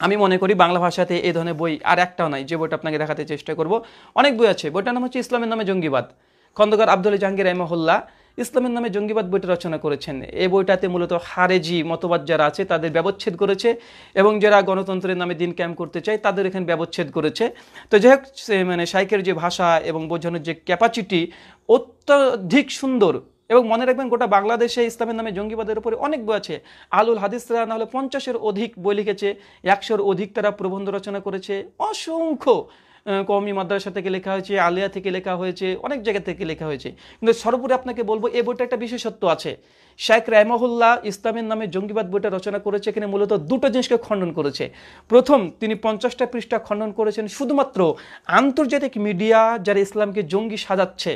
আমি মনে করি বাংলা ভাষাতে এই ধরনের বই আর একটাও নাই যে বইটা আপনাকে দেখাতে চেষ্টা করব। অনেক বই আছে, বইটার নাম হচ্ছে ইসলামের নামে জঙ্গিবাদ। খন্দকার আব্দুল্লাহ জাহাঙ্গীর রাহিমাহুল্লাহ ইসলামের নামে জঙ্গিবাদ বইটা রচনা করেছেন। এই বইটাতে মূলত খারেজি মতবাদ যারা আছে তাদের ব্যবচ্ছেদ করেছে এবং যারা গণতন্ত্রের নামে দিন ক্যাম্প করতে চায় তাদের এখানে ব্যবচ্ছেদ করেছে। তো যাই হোক, মানে শাইখের যে ভাষা এবং বোঝানোর যে ক্যাপাসিটি অত্যধিক সুন্দর। এবং মনে রাখবেন, গোটা বাংলাদেশে ইসলামের নামে জঙ্গিবাদের উপরে অনেক বই আছে। আলুল হাদিসরা না হলে 50-এর অধিক বই লিখেছে, 100-এর অধিক তারা প্রবন্ধ রচনা করেছে। অসংখ্য কওমি মাদ্রাসা থেকে লেখা হয়েছে, আলিয়া থেকে লেখা হয়েছে, অনেক জায়গা থেকে লেখা হয়েছে। কিন্তু সর্বোপরি আপনাকে বলবো এই বইটা একটা বিশেষত্ব আছে। শাইখ রাহিমাহুল্লাহ ইসলামের নামে জঙ্গিবাদ বইটা রচনা করেছে, এখানে মূলত দুটো জিনিসকে খণ্ডন করেছে। প্রথম, তিনি 50টা পৃষ্ঠা খণ্ডন করেছেন শুধুমাত্র আন্তর্জাতিক মিডিয়া যারা ইসলামকে জঙ্গি সাজাচ্ছে,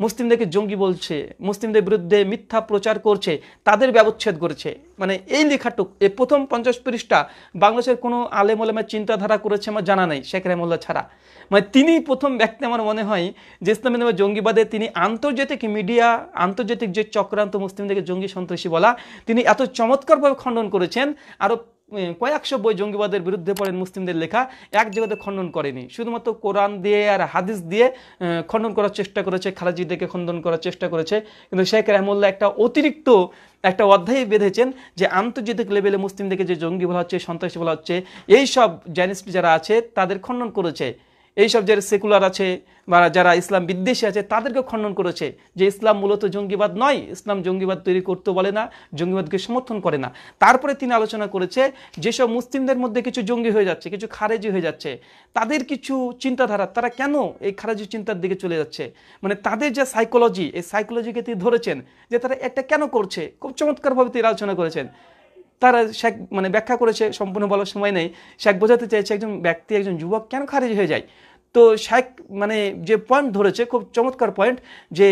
মুসলিমদেরকে জঙ্গি বলছে, মুসলিমদের বিরুদ্ধে মিথ্যা প্রচার করছে, তাদের ব্যবচ্ছেদ করেছে। মানে এই লেখাটুক, এই প্রথম 50 পৃষ্ঠা বাংলাদেশের কোনো আলেম ওলামার চিন্তাধারা করেছে আমার জানা নাই শাইখ রাহিমাহুল্লাহ ছাড়া। মানে তিনি প্রথম ব্যক্তি আমার মনে হয় যে ইসলামের নামে জঙ্গিবাদে তিনি আন্তর্জাতিক মিডিয়া, আন্তর্জাতিক যে চক্রান্ত মুসলিমদেরকে জঙ্গি সন্ত্রাসী বলা, তিনি এত চমৎকারভাবে খণ্ডন করেছেন। আরও কয়েকশো বই জঙ্গিবাদের বিরুদ্ধে পড়েন মুসলিমদের লেখা, এক জায়গাতে খণ্ডন করেনি। শুধুমাত্র কোরআন দিয়ে আর হাদিস দিয়ে খণ্ডন করার চেষ্টা করেছে, খারাজিদেরকে খণ্ডন করার চেষ্টা করেছে। কিন্তু শাইখ রাহিমাহুল্লাহ একটা অতিরিক্ত একটা অধ্যায় বেঁধেছেন যে আন্তর্জাতিক লেভেলে মুসলিমদেরকে যে জঙ্গি বলা হচ্ছে, সন্ত্রাসী বলা হচ্ছে, এইসব জায়নিস্ট যারা আছে তাদের খণ্ডন করেছে। এইসব যারা সেকুলার আছে বা যারা ইসলাম বিদ্বেষী আছে তাদেরকে খণ্ডন করেছে যে ইসলাম মূলত জঙ্গিবাদ নয়, ইসলাম জঙ্গিবাদ তৈরি করতে বলে না, জঙ্গিবাদকে সমর্থন করে না। তারপরে তিনি আলোচনা করেছে যেসব মুসলিমদের মধ্যে কিছু জঙ্গি হয়ে যাচ্ছে, কিছু খারেজি হয়ে যাচ্ছে, তাদের কিছু চিন্তাধারা, তারা কেন এই খারেজি চিন্তার দিকে চলে যাচ্ছে, মানে তাদের যে সাইকোলজি, এই সাইকোলজিকে তিনি ধরেছেন যে তারা এটা কেন করছে। খুব চমৎকারভাবে তিনি আলোচনা করেছেন। তারা শেখ মানে ব্যাখ্যা করেছে, সম্পূর্ণ বলার সময় নেই। শেখ বোঝাতে চাইছে একজন ব্যক্তি, একজন যুবক কেন খারিজ হয়ে যায়। তো শেখ মানে যে পয়েন্ট ধরেছে, খুব চমৎকার পয়েন্ট, যে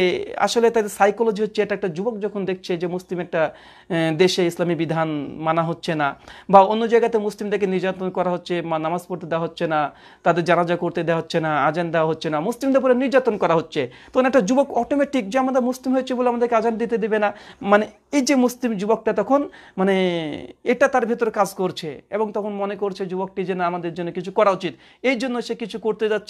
আসলে তাদের সাইকোলজি হচ্ছে এটা, একটা যুবক যখন দেখছে যে মুসলিম একটা দেশে ইসলামী বিধান মানা হচ্ছে না, বা অন্য জায়গাতে মুসলিমদেরকে নির্যাতন করা হচ্ছে, নামাজ পড়তে দেওয়া হচ্ছে না, তাদের জানাজা করতে দেওয়া হচ্ছে না, আজান দেওয়া হচ্ছে না, মুসলিমদের উপরে নির্যাতন করা হচ্ছে, তখন একটা যুবক অটোমেটিক যে আমাদের মুসলিম হয়েছে বলে আমাদেরকে আজান দিতে দেবে না, মানে এই যে মুসলিম যুবকটা তখন মানে এটা তার ভেতরে কাজ করছে, এবং তখন মনে করছে যুবকটি যে না আমাদের জন্য কিছু করা উচিত, এই জন্য সে কিছু করতে যাচ্ছে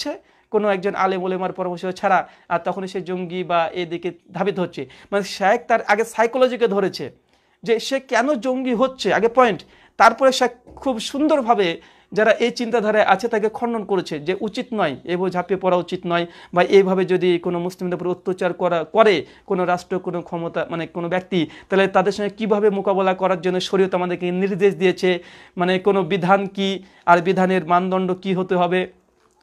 কোনো একজন আলেম ওলেমার পরামর্শ ছাড়া, আর তখন সে জঙ্গি বা এদিকে ধাবিত হচ্ছে। মানে শেখ তার আগে সাইকোলজিকে ধরেছে যে সে কেন জঙ্গি হচ্ছে, আগে পয়েন্ট, তারপরে শেখ খুব সুন্দরভাবে যারা এই চিন্তাধারায় আছে তাকে খণ্ডন করেছে যে উচিত নয়, এভাবে ঝাঁপিয়ে পড়া উচিত নয়, বা এইভাবে যদি কোনো মুসলিমদের উপর অত্যাচার করে কোনো রাষ্ট্র, কোনো ক্ষমতা, মানে কোনো ব্যক্তি, তাহলে তাদের সঙ্গে কীভাবে মোকাবেলা করার জন্য শরীয়ত আমাদেরকে নির্দেশ দিয়েছে, মানে কোনো বিধান কি, আর বিধানের মানদণ্ড কি হতে হবে,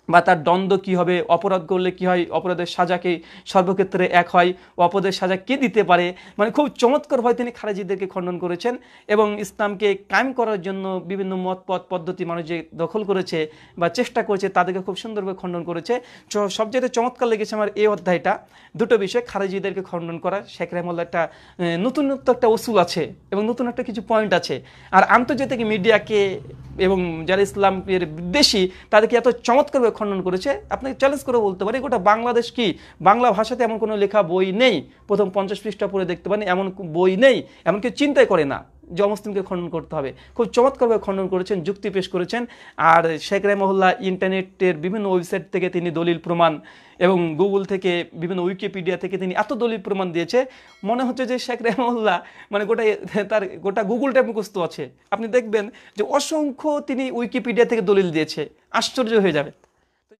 বা তার দ্বন্দ্ব কী হবে, অপরাধ করলে কী হয়, অপরাধের সাজাকে সর্বক্ষেত্রে এক হয়, অপরাধের সাজা কে দিতে পারে। মানে খুব চমৎকারভাবে তিনি খারেজিদেরকে খণ্ডন করেছেন, এবং ইসলামকে কায়েম করার জন্য বিভিন্ন মত পথ পদ্ধতি মানুষ যে দখল করেছে বা চেষ্টা করেছে তাদেরকে খুব সুন্দরভাবে খণ্ডন করেছে। সবচেয়ে চমৎকার লেগেছে আমার এই অধ্যায়টা, দুটো বিষয়, খারেজিদেরকে খণ্ডন করা। শেখ রাহিমাহুল্লাহ একটা নতুনত্ব একটা উসুল আছে এবং নতুন একটা কিছু পয়েন্ট আছে, আর আন্তর্জাতিক মিডিয়াকে এবং যারা ইসলামের বিদ্বেষী তাদেরকে এত চমৎকারভাবে খণ্ডন করেছে। আপনাকে চ্যালেঞ্জ করে বলতে পারি গোটা বাংলাদেশ কি বাংলা ভাষাতে এমন কোনো লেখা বই নেই, প্রথম 50 পৃষ্ঠা পড়ে দেখতে পারেন, এমন বই নেই, এমনকি চিন্তাই করে না যে অমুসলিমকে খণ্ডন করতে হবে। খুব চমৎকারভাবে খণ্ডন করেছেন, যুক্তি পেশ করেছেন। আর শেখ রাহিমাহুল্লাহ ইন্টারনেটের বিভিন্ন ওয়েবসাইট থেকে তিনি দলিল প্রমাণ, এবং গুগল থেকে, বিভিন্ন উইকিপিডিয়া থেকে তিনি এত দলিল প্রমাণ দিয়েছে, মনে হচ্ছে যে শেখ রাহিমাহুল্লাহ মানে তার গোটা গুগলটা মুখস্থ আছে। আপনি দেখবেন যে অসংখ্য তিনি উইকিপিডিয়া থেকে দলিল দিয়েছে, আশ্চর্য হয়ে যাবে।